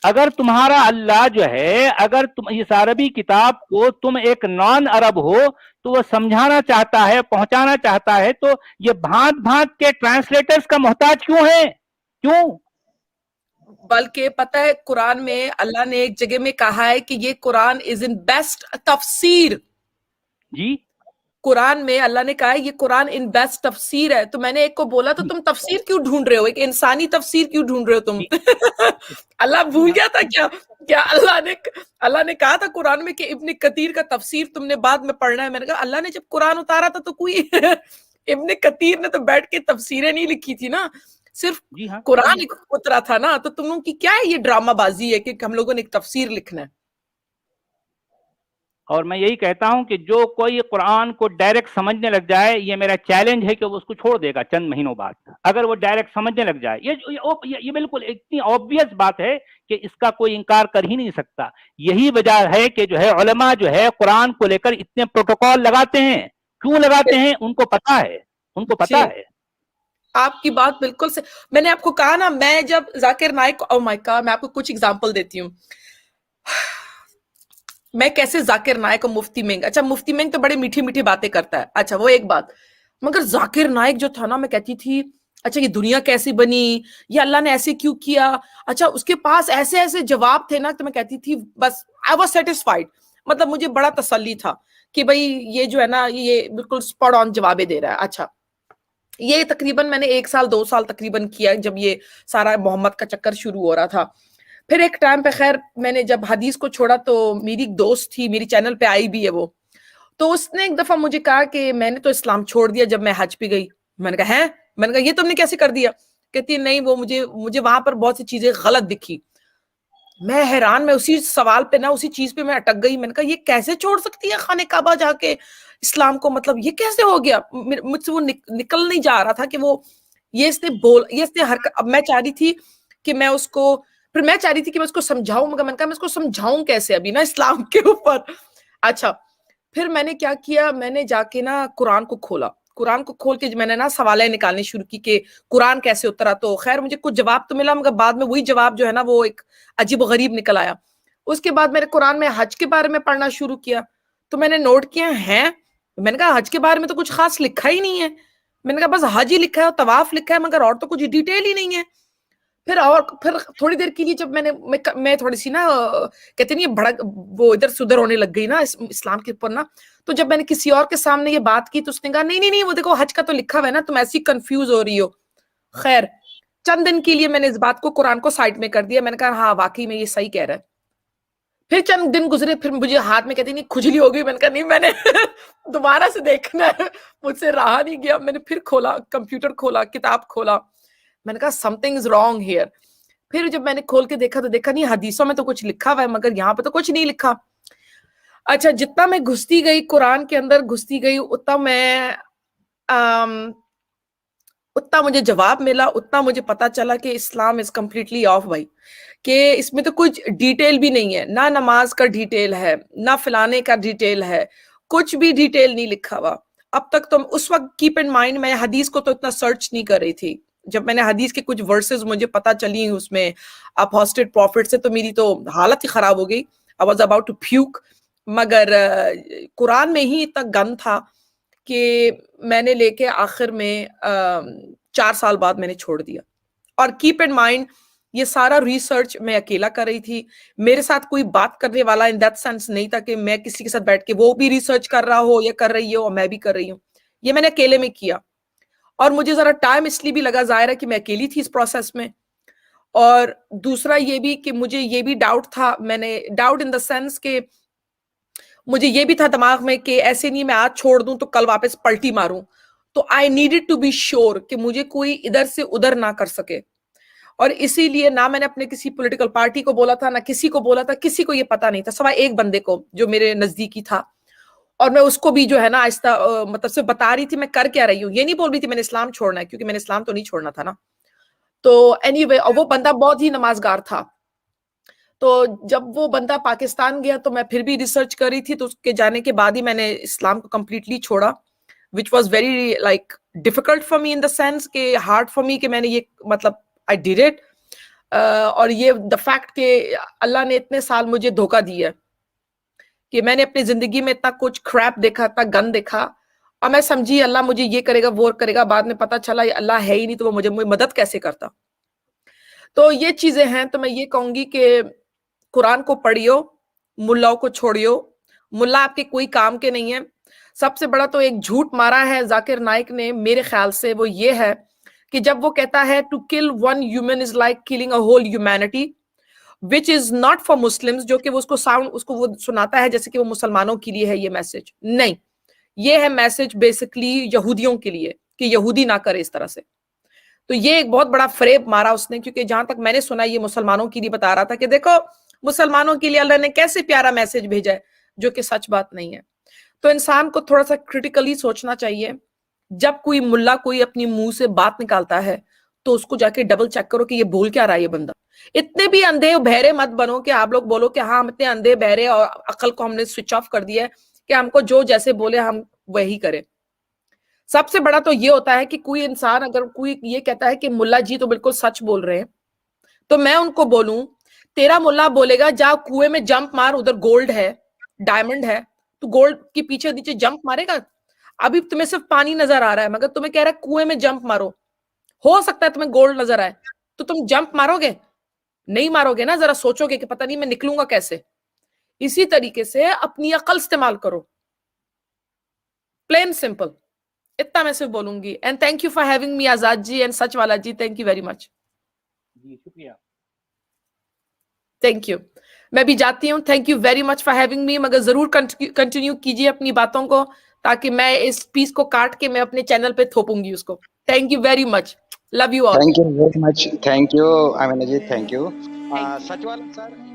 [SPEAKER 3] अगर तुम्हारा अल्लाह जो है, अगर तुम इस अरबी किताब को तुम एक नॉन अरब हो तो वो समझाना चाहता है, पहुंचाना चाहता है, तो ये भांत भांत के ट्रांसलेटर्स का मोहताज क्यों है? क्यों?
[SPEAKER 2] बल्कि पता है कुरान में अल्लाह ने एक जगह में कहा है कि ये कुरान इज इन बेस्ट तफसीर.
[SPEAKER 3] जी,
[SPEAKER 2] कुरान में अल्लाह ने कहा है ये कुरान इन बेस्ट तफसीर है. तो मैंने एक को बोला तो तुम तफसीर क्यों ढूंढ रहे हो, एक इंसानी तफसीर क्यों ढूंढ रहे हो तुम? अल्लाह भूल गया था क्या? क्या अल्लाह ने कहा था कुरान में कि इब्न कतीर का तफसीर तुमने बाद में पढ़ना है? मैंने कहा अल्लाह ने जब कुरान उतारा था तो कोई इब्न कतीर ने तो बैठ के तफसीरें नहीं लिखी थी ना, सिर्फ
[SPEAKER 3] हाँ,
[SPEAKER 2] कुरान उतरा था ना. तो तुम लोगों की क्या है ये ड्रामाबाजी है कि हम लोगों ने एक तफसीर लिखना है?
[SPEAKER 3] और मैं यही कहता हूं कि जो कोई कुरान को डायरेक्ट समझने लग जाए, ये मेरा चैलेंज है कि वो उसको छोड़ देगा चंद महीनों बाद, अगर वो डायरेक्ट समझने लग जाए. ये बिल्कुल इतनी ऑब्वियस बात है कि इसका कोई इनकार कर ही नहीं सकता. यही वजह है कि जो है उलमा जो है कुरान को लेकर इतने प्रोटोकॉल लगाते हैं. क्यों लगाते हैं? उनको पता है, उनको पता है.
[SPEAKER 2] आपकी बात बिल्कुल से. मैंने आपको कहा ना, मैं जब Zakir Naik, oh my God, मैं आपको कुछ एग्जांपल देती हूँ मैं कैसे जाकिर नाइक और मुफ्ती मेंग. अच्छा, मुफ्ती मेंग तो बड़े मीठी मीठी बातें करता है, अच्छा वो एक बात, मगर जाकिर नाइक जो था ना, मैं कहती थी अच्छा ये दुनिया कैसी बनी, ये अल्लाह ने ऐसे क्यों किया. अच्छा उसके पास ऐसे ऐसे जवाब थे ना, तो मैं कहती थी बस आई वाज सेटिस्फाइड. मतलब मुझे बड़ा तसल्ली था कि भाई ये जो है ना ये बिल्कुल स्पॉट ऑन जवाबें दे रहा है. अच्छा, ये तकरीबन मैंने 1 साल 2 साल तकरीबन किया जब ये सारा मोहम्मद का चक्कर शुरू हो रहा था. फिर एक टाइम पे खैर मैंने जब हदीस को छोड़ा तो मेरी एक दोस्त थी, मेरी चैनल पे आई भी है वो, तो उसने एक दफा मुझे कहा कि मैंने तो इस्लाम छोड़ दिया जब मैं हज पे गई. मैंने कहा है? मैंने कहा ये तुमने कैसे कर दिया? कहती नहीं, वो मुझे वहां पर बहुत सी चीजें गलत दिखी. मैं हैरान, मैं उसी सवाल पे ना, उसी चीज पे मैं अटक गई. मैंने कहा ये कैसे छोड़ सकती है खाने काबा जाके इस्लाम को, मतलब ये कैसे हो गया? मुझसे वो निकल नहीं जा रहा था कि वो ये इसने हरकत. अब मैं चाह रही थी कि मैं उसको, फिर मैं चाह रही थी कि मैं उसको समझाऊं, मगर मैंने कहा मैं उसको समझाऊं कैसे अभी ना इस्लाम के ऊपर. अच्छा, फिर मैंने क्या किया, मैंने जाके ना कुरान को खोला. कुरान को खोल के मैंने ना सवालें निकालनी शुरू की कि कुरान कैसे उतरा, तो खैर मुझे कुछ जवाब तो मिला, मगर बाद में वही जवाब जो है ना वो एक अजीब गरीब निकल आया। उसके बाद मैंने कुरान में हज के बारे में पढ़ना शुरू किया, तो मैंने नोट किया है, मैंने कहा हज के बारे में तो कुछ खास लिखा ही नहीं है, मैंने कहा बस हज ही लिखा है और तवाफ लिखा है, मगर और तो कुछ डिटेल ही नहीं है। फिर थोड़ी देर के लिए जब मैं थोड़ी सी ना कहते नहीं भड़क वो इधर से उधर होने लग गई ना इस्लाम के ऊपर ना, तो जब मैंने किसी और के सामने ये बात की तो उसने कहा नहीं नहीं नहीं वो देखो हज का तो लिखा हुआ है ना, तुम ऐसी कंफ्यूज हो रही हो। खैर चंद दिन के लिए मैंने इस बात को कुरान को साइड में कर दिया, मैंने कहा हाँ वाकई में ये सही कह रहा है। फिर चंद दिन गुजरे, फिर मुझे हाथ में कहती नहीं खुजली हो गई, मैंने कहा नहीं मैंने दोबारा से देखना है, मुझसे रहा नहीं गया। मैंने फिर खोला, कंप्यूटर खोला, किताब खोला, मैंने कहा समथिंग इज रॉन्ग हियर। फिर जब मैंने खोल के देखा तो देखा नहीं हदीसों में तो कुछ लिखा हुआ है, मगर यहाँ पे तो कुछ नहीं लिखा। अच्छा जितना मैं घुसती गई कुरान के अंदर घुसती गई उतना मुझे जवाब मिला, उतना मुझे पता चला कि इस्लाम इज कम्प्लीटली ऑफ भाई, कि इसमें तो कुछ डिटेल भी नहीं है, ना नमाज का डिटेल है, ना फलाने का डिटेल है, कुछ भी डिटेल नहीं लिखा हुआ। अब तक तो उस वक्त कीप इन माइंड मैं हदीस को तो इतना सर्च नहीं कर रही थी, जब मैंने हदीस के कुछ वर्सेस मुझे पता चली उसमें अपोस्टेड प्रॉफिट से, तो मेरी तो हालत ही खराब हो गई, I was about to puke. मगर कुरान में ही इतना गन था कि मैंने लेके आखिर में 4 साल बाद मैंने छोड़ दिया। और कीप इन माइंड ये सारा रिसर्च मैं अकेला कर रही थी, मेरे साथ कोई बात करने वाला इन दैट सेंस नहीं था कि मैं किसी के साथ बैठ के वो भी रिसर्च कर रहा हो या कर रही हो और मैं भी कर रही हूँ, ये मैंने अकेले में किया। और मुझे जरा टाइम इसलिए भी लगा, जाहिर है कि मैं अकेली थी इस प्रोसेस में, और दूसरा ये भी कि मुझे ये भी डाउट था, मैंने डाउट इन द सेंस के मुझे ये भी था दिमाग में कि ऐसे नहीं मैं आज छोड़ दूं तो कल वापस पलटी मारूं, तो I needed to be sure कि मुझे कोई इधर से उधर ना कर सके। और इसीलिए ना मैंने अपने किसी पॉलिटिकल पार्टी को बोला था, ना किसी को बोला था, किसी को ये पता नहीं था सिवाय एक बंदे को जो मेरे नजदीकी था, और मैं उसको भी जो है ना आहिस्ता मतलब से बता रही थी मैं कर क्या रही हूँ, ये नहीं बोल रही थी मैंने इस्लाम छोड़ना है, क्योंकि मैंने इस्लाम तो नहीं छोड़ना था ना। तो एनीवे, और वो बंदा बहुत ही नमाजगार था, तो जब वो बंदा पाकिस्तान गया तो मैं फिर भी रिसर्च कर रही थी, तो उसके जाने के बाद ही मैंने इस्लाम को कम्प्लीटली छोड़ा, which was very like difficult for me in the sense के हार्ड फॉर मी कि मैंने ये मतलब आई डिड इट। और ये द फैक्ट कि अल्लाह ने इतने साल मुझे धोखा दिया कि मैंने अपनी जिंदगी में इतना कुछ क्रैप देखा, इतना गन देखा, और मैं समझी अल्लाह मुझे ये करेगा वो करेगा, बाद में पता चला ये अल्लाह है ही नहीं, तो वो मुझे मदद कैसे करता। तो ये चीजें हैं, तो मैं ये कहूंगी कि कुरान को पढ़ियो, मुल्लाओं को छोड़ियो, मुल्ला आपके कोई काम के नहीं है। सबसे बड़ा तो एक झूठ मारा है जाकिर नाइक ने मेरे ख्याल से, वो ये है कि जब वो कहता है to kill one human is like killing a whole humanity which is not for Muslims, जो कि वो उसको साउंड उसको वो सुनाता है जैसे कि वो मुसलमानों के लिए है ये मैसेज, नहीं, ये है मैसेज बेसिकली यहूदियों के लिए कि यहूदी ना करे इस तरह से। तो ये एक बहुत बड़ा फरेब मारा उसने, क्योंकि जहां तक मैंने सुना ये मुसलमानों के लिए बता रहा था कि देखो मुसलमानों के लिए अल्लाह ने कैसे प्यारा मैसेज भेजा है, जो कि सच बात नहीं है। तो इंसान को थोड़ा सा क्रिटिकली सोचना चाहिए, जब कोई मुल्ला कोई अपनी मुंह से बात निकालता है तो उसको जाके डबल चेक करो कि ये बोल क्या रहा है ये बंदा। इतने भी अंधे बहरे मत बनो कि आप लोग बोलो कि हाँ हम इतने अंधे बहरे और अकल को हमने स्विच ऑफ कर दिया है कि हमको जो जैसे बोले हम वही करें। सबसे बड़ा तो ये होता है कि कोई इंसान अगर कोई ये कहता है कि मुल्ला जी तो बिल्कुल सच बोल रहे हैं, तो मैं उनको बोलूं तेरा मुल्ला बोलेगा जा कुएं में जंप मार, उधर गोल्ड है, डायमंड है, तो गोल्ड के पीछे नीचे जंप मारेगा? अभी तुम्हें सिर्फ पानी नजर आ रहा है, मगर तुम्हें कह रहा है कुएं में जंप मारो, हो सकता है तुम्हें गोल्ड नजर आए, तो तुम जंप मारोगे? नहीं मारोगे ना, जरा सोचोगे कि पता नहीं मैं निकलूंगा कैसे। इसी तरीके से अपनी अकल इस्तेमाल करो, प्लेन सिंपल, इतना मैं सिर्फ बोलूंगी। And thank you for having me Azad ji and सच वाला जी, थैंक यू वेरी मच।
[SPEAKER 3] जी शुक्रिया,
[SPEAKER 2] थैंक यू। मैं भी जाती हूँ, thank you very much for having me, मगर जरूर कंटिन्यू कीजिए अपनी बातों को, ताकि मैं इस पीस को काट के मैं अपने चैनल पे थोपूंगी उसको। Thank you very much, love you all.
[SPEAKER 1] Thank you very much, thank you Amina ji, thank you. Sachwala sir